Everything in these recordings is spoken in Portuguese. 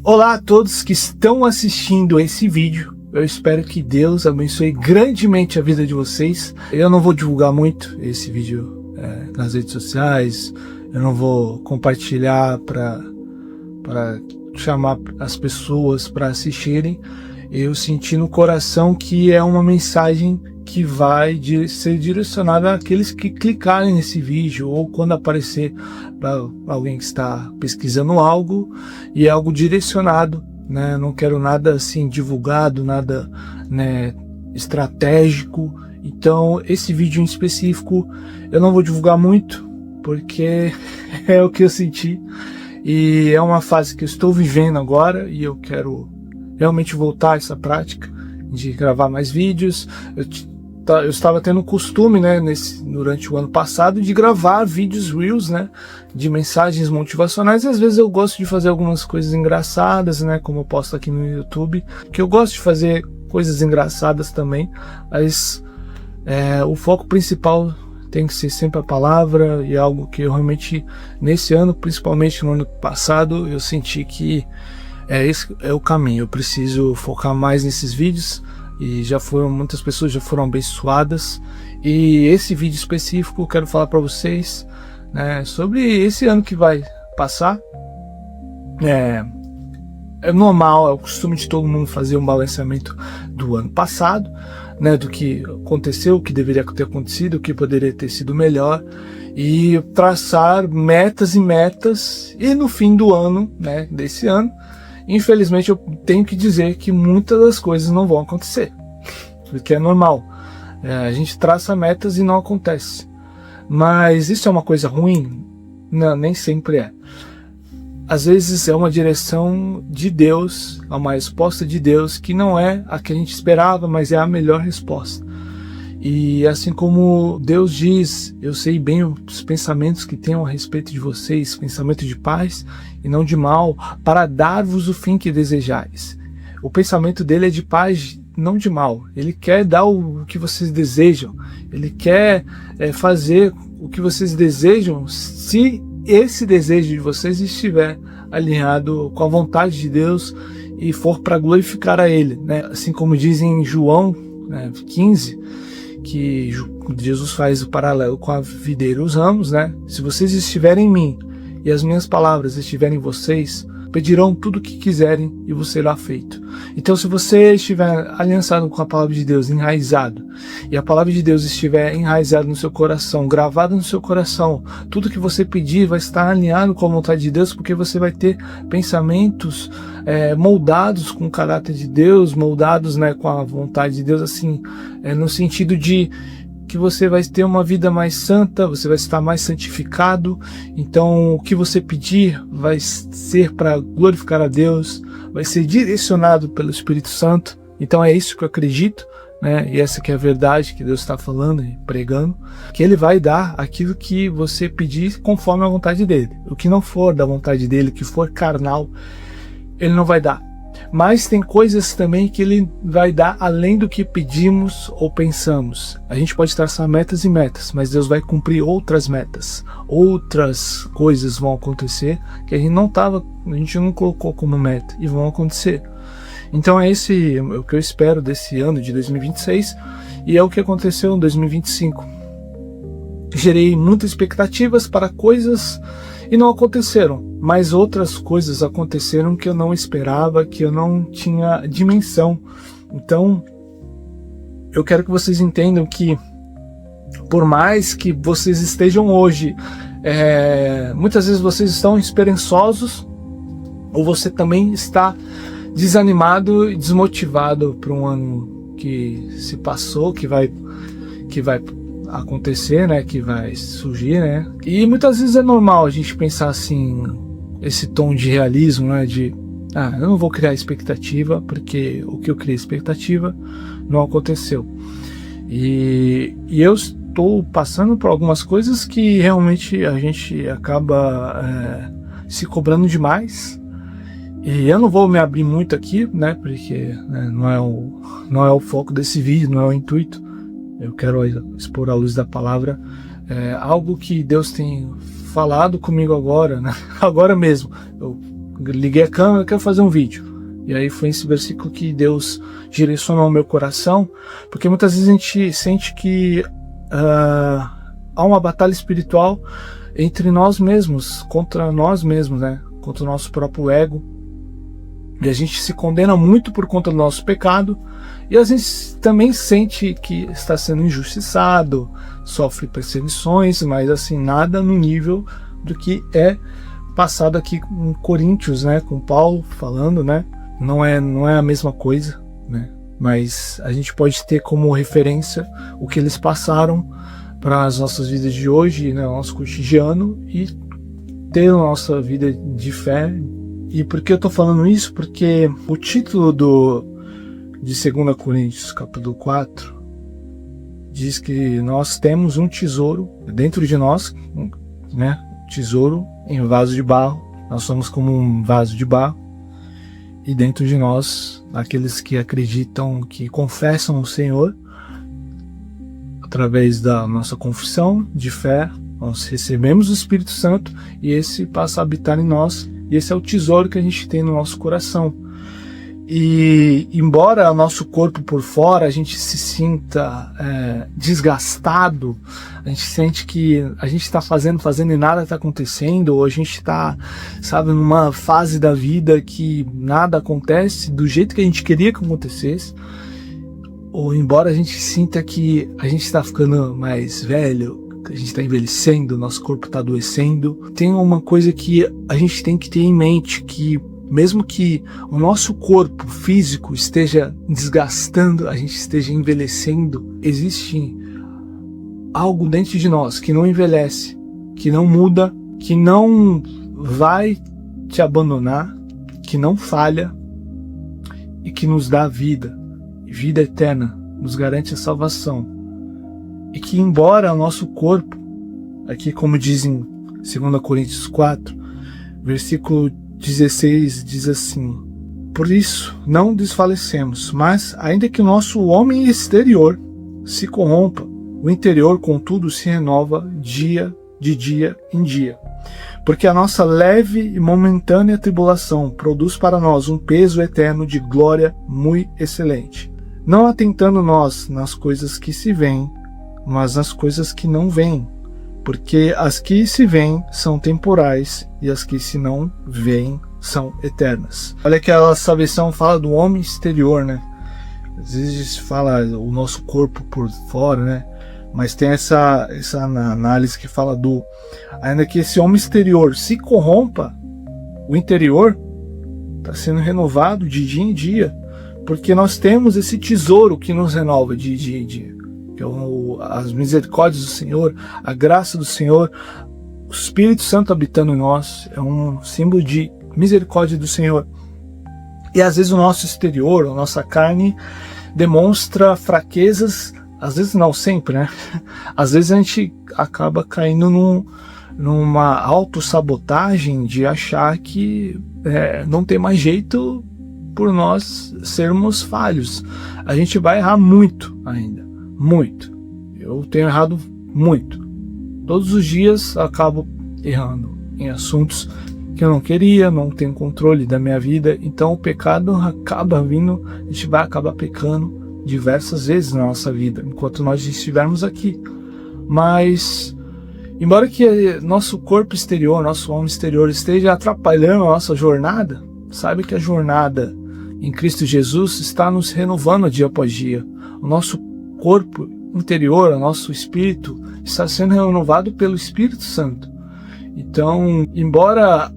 Olá a todos que estão assistindo esse vídeo. Eu espero que Deus abençoe grandemente a vida de vocês. Eu não vou divulgar muito esse vídeo nas redes sociais. Eu não vou compartilhar para chamar as pessoas para assistirem. Eu senti no coração que é uma mensagem que vai ser direcionada àqueles que clicarem nesse vídeo, ou quando aparecer para alguém que está pesquisando algo e é algo direcionado, né? Não quero nada assim divulgado, nada, né, estratégico. Então esse vídeo em específico eu não vou divulgar muito, porque é o que eu senti e é uma fase que eu estou vivendo agora, e eu quero realmente voltar a essa prática de gravar mais vídeos. Eu estava tendo o costume, né, durante o ano passado, de gravar vídeos reels, né, de mensagens motivacionais, e às vezes eu gosto de fazer algumas coisas engraçadas, né, como eu posto aqui no YouTube, que eu gosto de fazer coisas engraçadas também, mas o foco principal tem que ser sempre a palavra, e algo que eu realmente, nesse ano, principalmente no ano passado, eu senti que esse é o caminho. Eu preciso focar mais nesses vídeos, e muitas pessoas já foram abençoadas. E esse vídeo específico eu quero falar para vocês, né, sobre esse ano que vai passar. É normal, é o costume de todo mundo fazer um balanceamento do ano passado, né, do que aconteceu, o que deveria ter acontecido, o que poderia ter sido melhor, e traçar metas e metas. E no fim do ano, né, desse ano, infelizmente eu tenho que dizer que muitas das coisas não vão acontecer, porque é normal. A gente traça metas e não acontece. Mas isso é uma coisa ruim? Não, nem sempre é. Às vezes é uma direção de Deus, é uma resposta de Deus que não é a que a gente esperava, mas é a melhor resposta. E assim como Deus diz: eu sei bem os pensamentos que tenho a respeito de vocês, pensamento de paz e não de mal, para dar-vos o fim que desejais. O pensamento dele é de paz, não de mal. Ele quer dar o que vocês desejam. Ele quer fazer o que vocês desejam, se esse desejo de vocês estiver alinhado com a vontade de Deus e for para glorificar a Ele, né? Assim como diz em João 15, que Jesus faz o paralelo com a videira e os ramos, né? Se vocês estiverem em mim e as minhas palavras estiverem em vocês, pedirão tudo o que quiserem e vos será feito. Então, se você estiver aliançado com a palavra de Deus, enraizado, e a palavra de Deus estiver enraizada no seu coração, gravada no seu coração, tudo que você pedir vai estar alinhado com a vontade de Deus, porque você vai ter pensamentos moldados com o caráter de Deus, moldados, né, com a vontade de Deus, assim, no sentido de que você vai ter uma vida mais santa, você vai estar mais santificado. Então o que você pedir vai ser para glorificar a Deus, vai ser direcionado pelo Espírito Santo. Então é isso que eu acredito, né? E essa que é a verdade que Deus está falando e pregando, que Ele vai dar aquilo que você pedir conforme a vontade dEle. O que não for da vontade dEle, que for carnal, Ele não vai dar. Mas tem coisas também que Ele vai dar além do que pedimos ou pensamos. A gente pode traçar metas e metas, mas Deus vai cumprir outras metas. Outras coisas vão acontecer que a gente não colocou como meta, e vão acontecer. Então é o que eu espero desse ano de 2026, e é o que aconteceu em 2025. Gerei muitas expectativas para coisas e não aconteceram, mas outras coisas aconteceram que eu não esperava, que eu não tinha dimensão. Então eu quero que vocês entendam que, por mais que vocês estejam hoje, muitas vezes vocês estão esperançosos, ou você também está desanimado e desmotivado para um ano que se passou, que vai acontecer, né, que vai surgir, né? E muitas vezes é normal a gente pensar assim, esse tom de realismo, né, de eu não vou criar expectativa, porque o que eu criei expectativa não aconteceu. E eu estou passando por algumas coisas que realmente a gente acaba se cobrando demais. E eu não vou me abrir muito aqui, né, porque não é o foco desse vídeo, não é o intuito. Eu quero expor à luz da palavra algo que Deus tem falado comigo agora, né? Agora mesmo. Eu liguei a câmera, quero fazer um vídeo. E aí foi esse versículo que Deus direcionou ao meu coração, porque muitas vezes a gente sente que há uma batalha espiritual entre nós mesmos, contra nós mesmos, né? Contra o nosso próprio ego. E a gente se condena muito por conta do nosso pecado, e a gente também sente que está sendo injustiçado, sofre perseguições, mas assim, nada no nível do que é passado aqui em Coríntios, né? Com Paulo falando, né? Não é a mesma coisa, né? Mas a gente pode ter como referência o que eles passaram para as nossas vidas de hoje, né? Nosso cotidiano, e ter a nossa vida de fé. E por que eu estou falando isso? Porque o título de 2 Coríntios, capítulo 4, diz que nós temos um tesouro dentro de nós, né? Tesouro em vaso de barro. Nós somos como um vaso de barro. E dentro de nós, aqueles que acreditam, que confessam o Senhor, através da nossa confissão de fé, nós recebemos o Espírito Santo e esse passa a habitar em nós. E esse é o tesouro que a gente tem no nosso coração. E embora o nosso corpo por fora a gente se sinta desgastado, a gente sente que a gente está fazendo e nada está acontecendo, ou a gente está, sabe, numa fase da vida que nada acontece do jeito que a gente queria que acontecesse, ou embora a gente sinta que a gente está ficando mais velho, a gente está envelhecendo, nosso corpo está adoecendo, tem uma coisa que a gente tem que ter em mente, que mesmo que o nosso corpo físico esteja desgastando, a gente esteja envelhecendo, existe algo dentro de nós que não envelhece, que não muda, que não vai te abandonar, que não falha e que nos dá vida eterna, nos garante a salvação. E que embora o nosso corpo, aqui como diz em 2 Coríntios 4, versículo 16 diz assim: por isso não desfalecemos, mas ainda que o nosso homem exterior se corrompa, o interior contudo se renova de dia em dia. Porque a nossa leve e momentânea tribulação produz para nós um peso eterno de glória muito excelente, não atentando nós nas coisas que se veem, mas nas coisas que não veem. Porque as que se veem são temporais e as que se não veem são eternas. Olha que essa versão fala do homem exterior, né? Às vezes fala o nosso corpo por fora, né? Mas tem essa análise que fala ainda que esse homem exterior se corrompa, o interior está sendo renovado de dia em dia, porque nós temos esse tesouro que nos renova de dia em dia. Que é as misericórdias do Senhor, a graça do Senhor, o Espírito Santo habitando em nós, é um símbolo de misericórdia do Senhor. E às vezes o nosso exterior, a nossa carne, demonstra fraquezas, às vezes não sempre, né? Às vezes a gente acaba caindo numa autossabotagem de achar que não tem mais jeito por nós sermos falhos. A gente vai errar muito ainda. Muito. Eu tenho errado muito. Todos os dias acabo errando em assuntos que eu não queria, não tenho controle da minha vida. Então o pecado acaba vindo, a gente vai acabar pecando diversas vezes na nossa vida, enquanto nós estivermos aqui. Mas, embora que nosso corpo exterior, nosso homem exterior esteja atrapalhando a nossa jornada, saiba que a jornada em Cristo Jesus está nos renovando dia após dia. O nosso corpo interior, o nosso espírito, está sendo renovado pelo Espírito Santo. Então, embora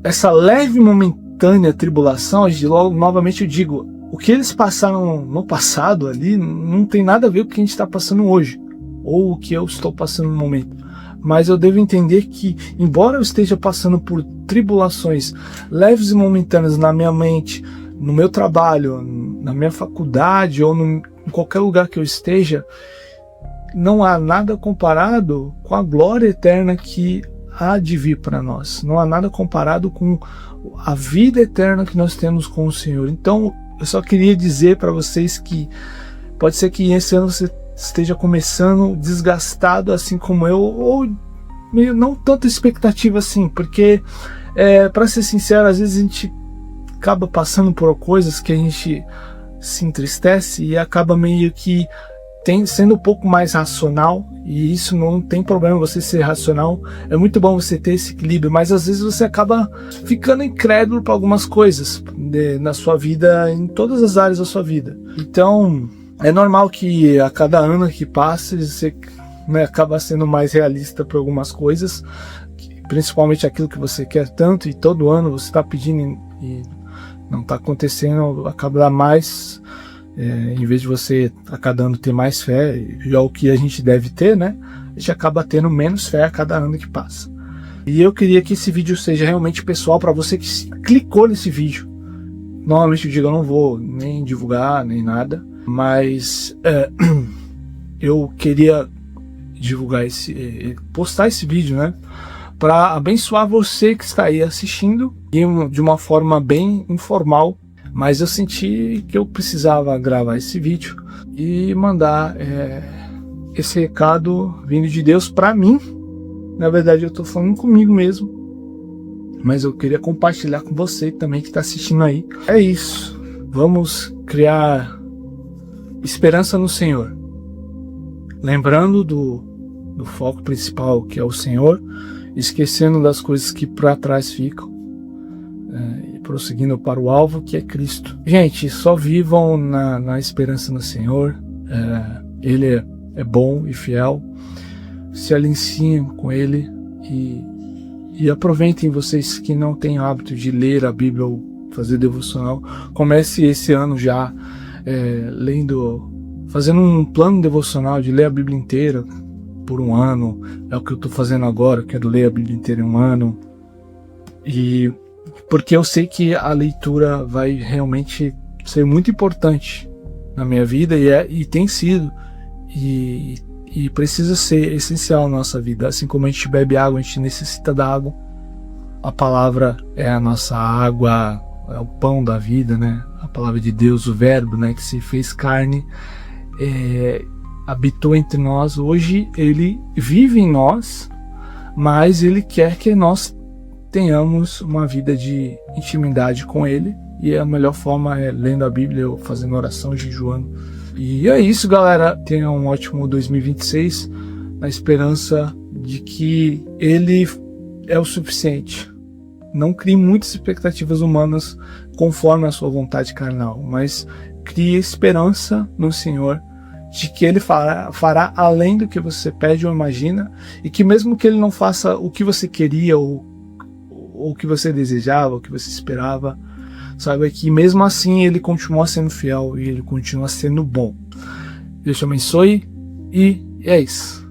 essa leve momentânea tribulação, novamente eu digo, o que eles passaram no passado ali não tem nada a ver com o que a gente está passando hoje, ou o que eu estou passando no momento. Mas eu devo entender que, embora eu esteja passando por tribulações leves e momentâneas na minha mente, no meu trabalho, na minha faculdade ou em qualquer lugar que eu esteja, não há nada comparado com a glória eterna que há de vir para nós. Não há nada comparado com a vida eterna que nós temos com o Senhor. Então, eu só queria dizer para vocês que pode ser que esse ano você esteja começando desgastado, assim como eu, ou meio não tanta expectativa assim, porque Para ser sincero, às vezes a gente acaba passando por coisas que a gente se entristece e acaba meio que sendo um pouco mais racional, e isso não tem problema você ser racional, é muito bom você ter esse equilíbrio, mas às vezes você acaba ficando incrédulo para algumas coisas na sua vida, em todas as áreas da sua vida. Então é normal que a cada ano que passa você, né, acaba sendo mais realista para algumas coisas, principalmente aquilo que você quer tanto, e todo ano você está pedindo e não está acontecendo, acaba mais. Em vez de você a cada ano ter mais fé, e é o que a gente deve ter, né? A gente acaba tendo menos fé a cada ano que passa. E eu queria que esse vídeo seja realmente pessoal para você que clicou nesse vídeo. Normalmente eu digo, eu não vou nem divulgar, nem nada, mas eu queria divulgar postar esse vídeo, né? Para abençoar você que está aí assistindo, de uma forma bem informal. Mas eu senti que eu precisava gravar esse vídeo e mandar esse recado vindo de Deus para mim. Na verdade eu estou falando comigo mesmo, mas eu queria compartilhar com você também que está assistindo aí. É isso, vamos criar esperança no Senhor, lembrando do foco principal, que é o Senhor, esquecendo das coisas que para trás ficam, prosseguindo para o alvo, que é Cristo. Gente, só vivam na esperança no Senhor. Ele é bom e fiel. Se aliciem com Ele e aproveitem, vocês que não têm hábito de ler a Bíblia ou fazer devocional. Comece esse ano já fazendo um plano devocional de ler a Bíblia inteira por um ano. É o que eu estou fazendo agora. Eu quero ler a Bíblia inteira em um ano. Porque eu sei que a leitura vai realmente ser muito importante na minha vida, e tem sido, e precisa ser essencial na nossa vida. Assim como a gente bebe água, a gente necessita da água. A palavra é a nossa água, é o pão da vida, né? A palavra de Deus, o verbo, né, que se fez carne, habitou entre nós. Hoje ele vive em nós, mas ele quer que nós tenhamos uma vida de intimidade com Ele, e a melhor forma é lendo a Bíblia ou fazendo oração, jejuando. E é isso, galera. Tenha um ótimo 2026, na esperança de que Ele é o suficiente. Não crie muitas expectativas humanas conforme a sua vontade carnal, mas crie esperança no Senhor, de que Ele fará além do que você pede ou imagina, e que mesmo que Ele não faça o que você queria ou o que você desejava, o que você esperava, saiba que mesmo assim Ele continua sendo fiel e Ele continua sendo bom. Deus te abençoe, e é isso.